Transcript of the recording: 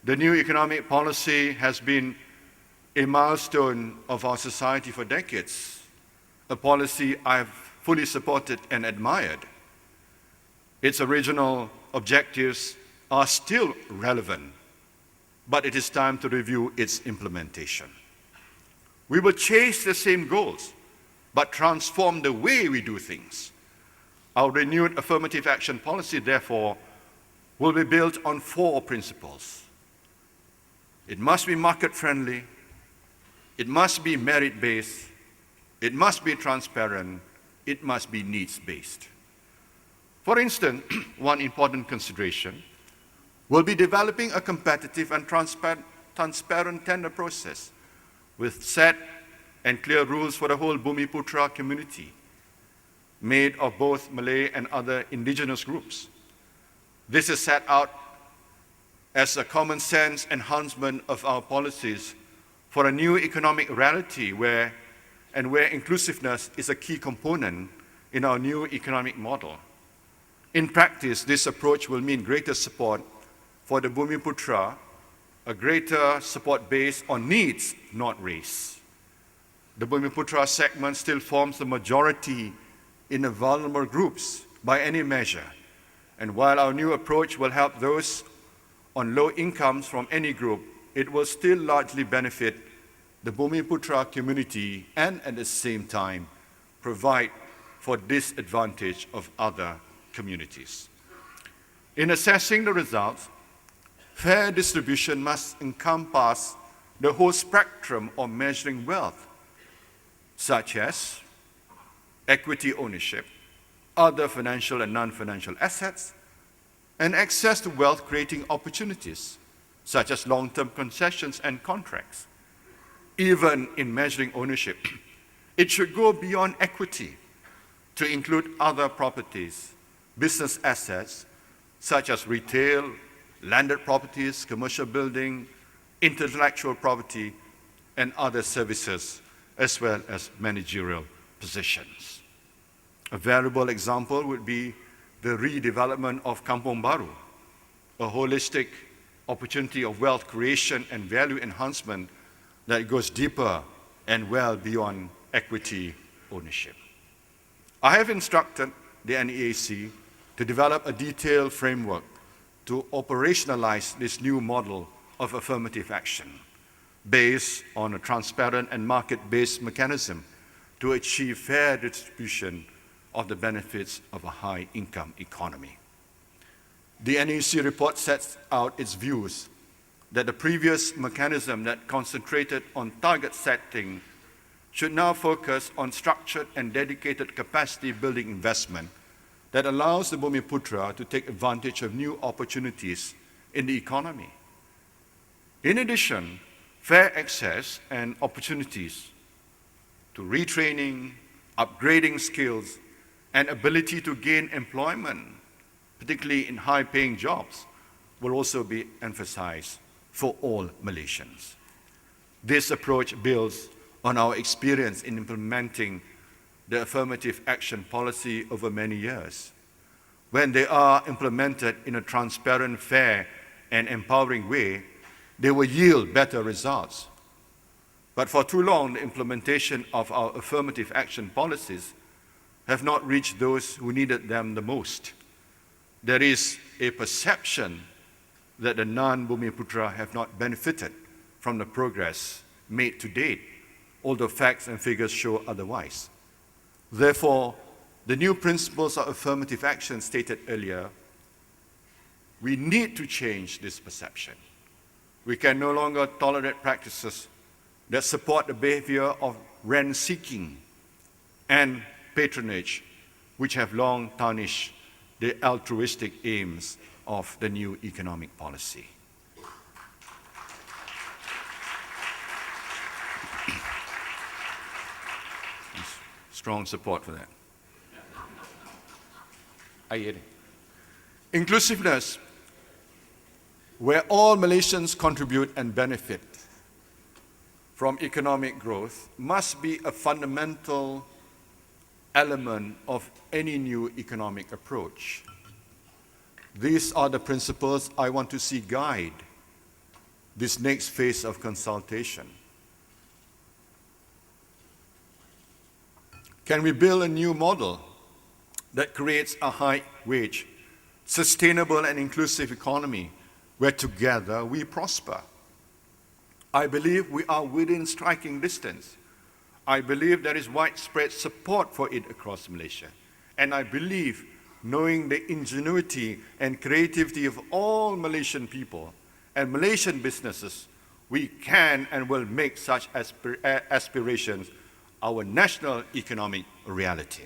The new economic policy has been a milestone of our society for decades, a policy I've fully supported and admired. Its original objectives are still relevant, but it is time to review its implementation. We will chase the same goals, but transform the way we do things. Our renewed affirmative action policy, therefore, will be built on 4 principles. It must be market-friendly, it must be merit-based, it must be transparent, it must be needs-based. For instance, one important consideration will be developing a competitive and transparent tender process with set and clear rules for the whole Bumiputera community, made of both Malay and other indigenous groups. This is set out as a common sense enhancement of our policies for a new economic reality where inclusiveness is a key component in our new economic model. In practice, this approach will mean greater support for the Bumiputera, a greater support based on needs, not race. The Bumiputera segment still forms the majority in the vulnerable groups by any measure. And while our new approach will help those on low incomes from any group, it will still largely benefit the Bumiputera community and at the same time provide for disadvantage of other communities. In assessing the results, fair distribution must encompass the whole spectrum of measuring wealth, such as equity ownership, other financial and non-financial assets, and access to wealth-creating opportunities, such as long-term concessions and contracts. Even in measuring ownership, it should go beyond equity to include other properties, business assets, such as retail, landed properties, commercial building, intellectual property, and other services, as well as managerial positions. A valuable example would be the redevelopment of Kampung Baru, a holistic opportunity of wealth creation and value enhancement that goes deeper and well beyond equity ownership. I have instructed the NEAC to develop a detailed framework to operationalize this new model of affirmative action based on a transparent and market-based mechanism to achieve fair distribution of the benefits of a high-income economy. The NEC report sets out its views that the previous mechanism that concentrated on target setting should now focus on structured and dedicated capacity building investment that allows the Bumiputera to take advantage of new opportunities in the economy. In addition, fair access and opportunities to retraining, upgrading skills, and ability to gain employment, particularly in high-paying jobs, will also be emphasized for all Malaysians. This approach builds on our experience in implementing the affirmative action policy over many years. When they are implemented in a transparent, fair, and empowering way, they will yield better results. But for too long, the implementation of our affirmative action policies have not reached those who needed them the most. There is a perception that the non-Bumiputera have not benefited from the progress made to date, although facts and figures show otherwise. Therefore, the new principles of affirmative action stated earlier, we need to change this perception. We can no longer tolerate practices that support the behavior of rent-seeking and patronage, which have long tarnished the altruistic aims of the new economic policy. Strong support for that. Inclusiveness, where all Malaysians contribute and benefit from economic growth, must be a fundamental element of any new economic approach. These are the principles I want to see guide this next phase of consultation? Can we build a new model that creates a high-wage, sustainable and inclusive economy where together we prosper? I believe we are within striking distance. I believe there is widespread support for it across Malaysia. And I believe, knowing the ingenuity and creativity of all Malaysian people and Malaysian businesses, we can and will make such aspirations our national economic reality.